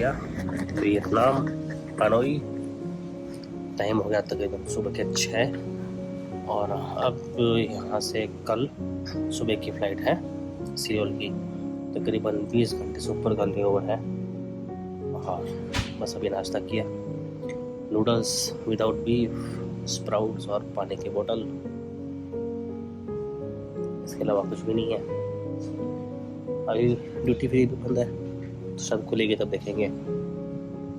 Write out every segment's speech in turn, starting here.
गया Vietnam Hanoi. Time हो गया तकरीबन सुबह के 6 और अब यहाँ से कल सुबह की फ़्लाइट है सियोल की। तकरीबन 20 घंटे से ऊपर का लेओवर है और बस अभी नाश्ता किया, नूडल्स विदाउट बीफ, स्प्राउट्स और पानी की बोतल, इसके अलावा कुछ भी नहीं है। अभी ड्यूटी फ्री भी बंद है, तो शायद खुलेगी तब देखेंगे।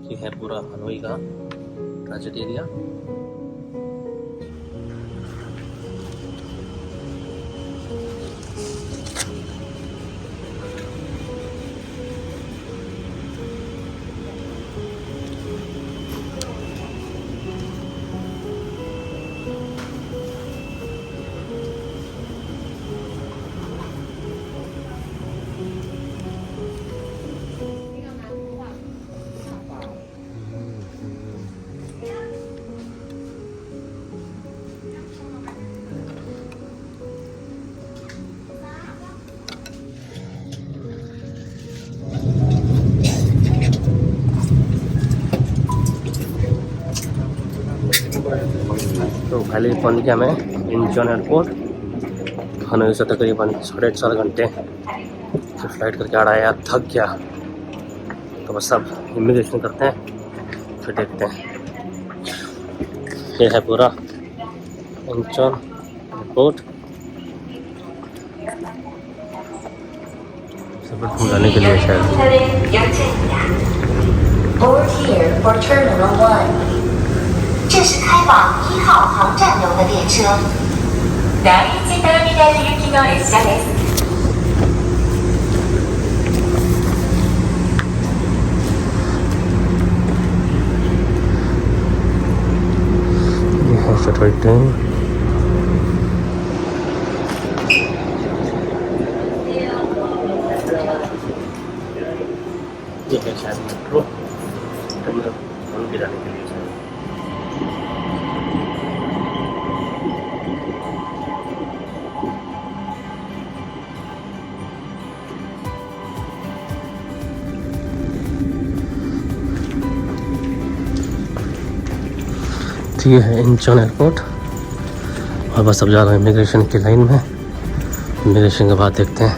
ये है पूरा हनोई का ट्रांजिट एरिया। तो पहले पहुंच गया मैं इंचॉन एयरपोर्ट। हनोई से तकरीबन 4.5 घंटे से फ्लाइट करके आ रहा है यार, थक गया। तो बस अब इमिग्रेशन करते हैं फिर देखते हैं। ये है पूरा इंचॉन एयरपोर्ट। सब जाने के लिए शायद Board here for Terminal 1. 这是开往1号航站楼的列车。第1ターミナル行きの列車です。ये है शटल ट्रेन। ये है शायद मेट्रो टर्मिनल 1 के जाने के लिए शायद। ये है इंचॉन एयरपोर्ट और बस अब जा रहा हूँ इमिग्रेशन की लाइन में। इमिग्रेशन के बाद देखते हैं,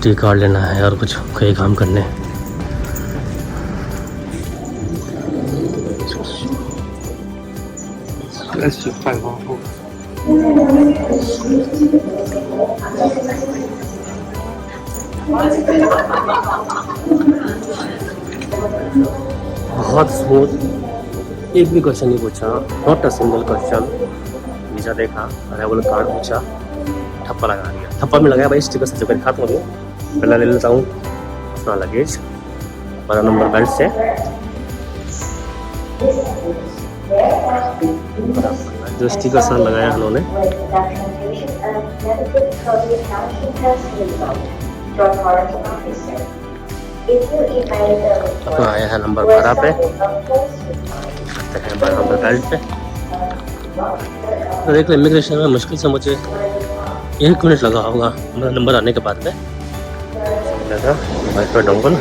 टी कार्ड लेना है और कुछ कई काम करने। बहुत स्मूथ, एक भी क्वेश्चन नहीं पूछा, not a single question. Visa देखा, अराइवल कार्ड पूछा, ठप्पा लगा दिया। ठप्पा में लगाया भाई स्टिकर से खत्म हो गया। पहले ले लेता हूँ अपना लगेज, 12 नंबर बेल्ट से। जो स्टिकर सर लगाया उन्होंने, अपना आया है नंबर 12 पे, है 12 नंबर बेल्ट पे। तो देख लो इमिग्रेशन में मुश्किल से मुझे 1 मिनट लगा होगा मेरा नंबर आने के बाद में। लगा वाईफाई डोंगल।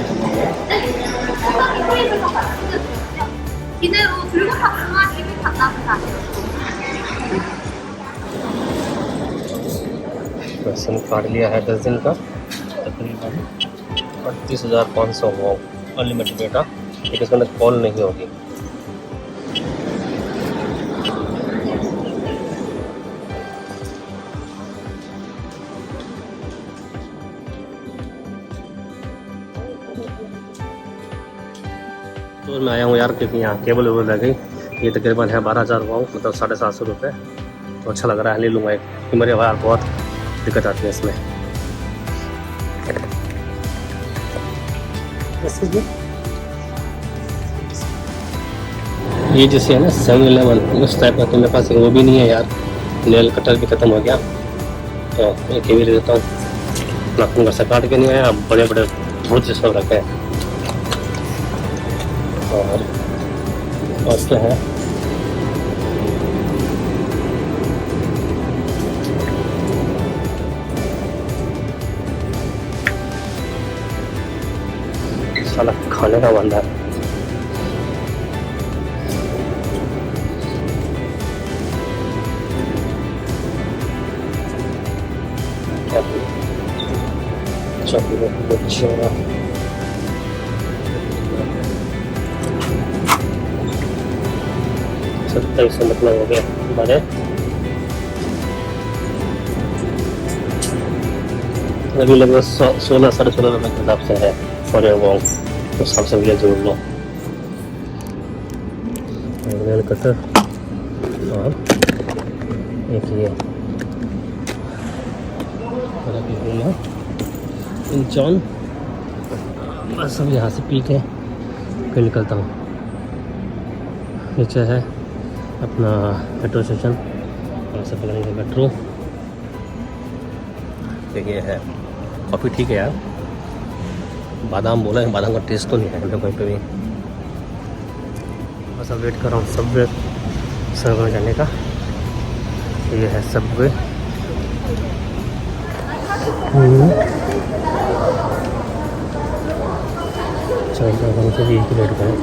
सिम कार्ड लिया है 10 दिन का, तकरीबन 38,500 वो अनलिमिटेड डेटा, लेकिन इसके अंदर कॉल नहीं होगी। तो मैं आया हूँ यार, क्योंकि यहाँ केबल वेबल रह गई। ये तकरीबन है 12,000 वाओ, मतलब 750 रुपये। तो अच्छा लग रहा है, ले लूँगा एक, कि मेरे यार बहुत दिक्कत आती है इसमें। ये जैसे है ना 7-11 उस टाइप का, तो मेरे पास वो भी नहीं है यार। नेल कटर भी ख़त्म हो गया, तो एक ही भी ले लेता हूँ। नाखून का काट के नहीं आया, बड़े बड़े बहुत से सब रखे हैं। और क्या है, साला खाने का बंदा है। क्या चॉकलेट बच्चा 27 मतलब हो गया हमारे। अभी लगभग 16 साढ़े 16 रुपये के हिसाब से है फॉर योर वॉन्ग, तो सबसे पहले जोड़ लो। नेल कटर और एक ये इंचॉन। बस अब यहाँ से पी के फिर निकलता हूँ। नीचे है अपना मेट्रो स्टेशन, और से पकड़ेंगे मेट्रो। ये है कॉफ़ी, ठीक है यार। बादाम बोला है, बादाम का टेस्ट तो नहीं है हमें कहीं पे भी। बस अब वेट कर रहा हूँ सबवे सर्व में जाने का। ये है सबवे। चलो से भी एक वेट करें।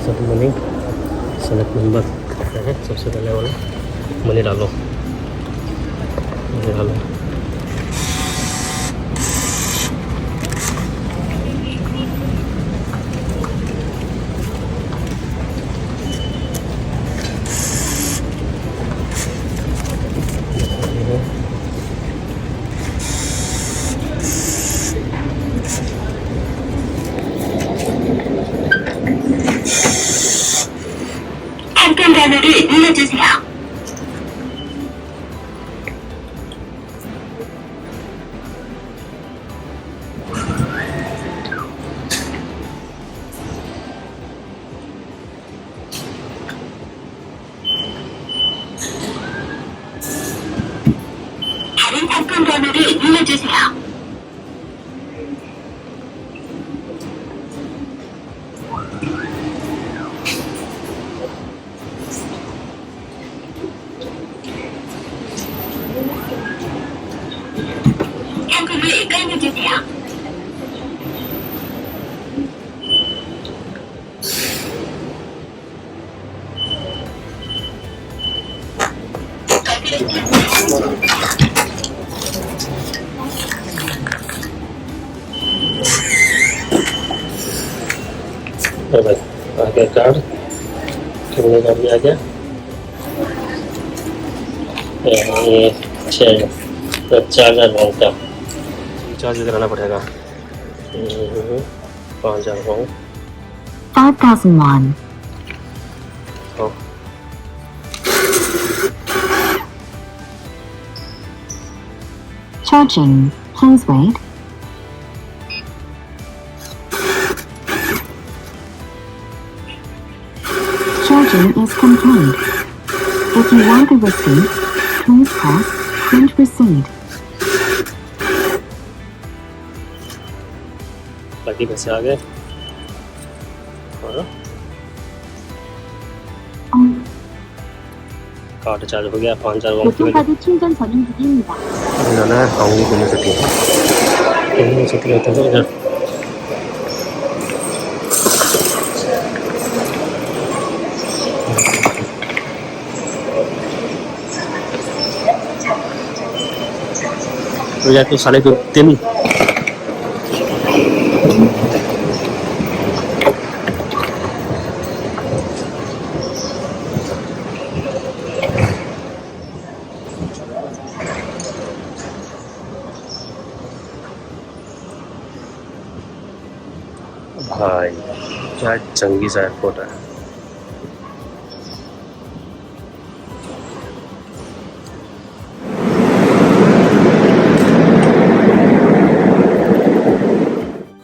सब मनी सेलेक्ट नंबर है, सबसे पहले वाला मनी डालो, मनी डालो। 단면을 눌러주세요. 다른 상품 번호를 눌러주세요. 현금을 꺼내주세요. भाई आ गया कार्ड, कितने का भी आ गया। ये 4000 वॉन्ग का रिचार्ज कराना पड़ेगा। 5000 Wong, 5,001. Charging. Please wait. Charging is complete. If you want the receipt, please press print receipt. बाकी पैसे आ गए। कार्ड चार्ज हो गया 5000 वॉन्ग की। 교통카드 충전 전용기기입니다. 이거는 강원도 유니버시티 같은 거 이제 여기가 또 साढ़े 2 भाई क्या चंगीज़ एयरपोर्ट है।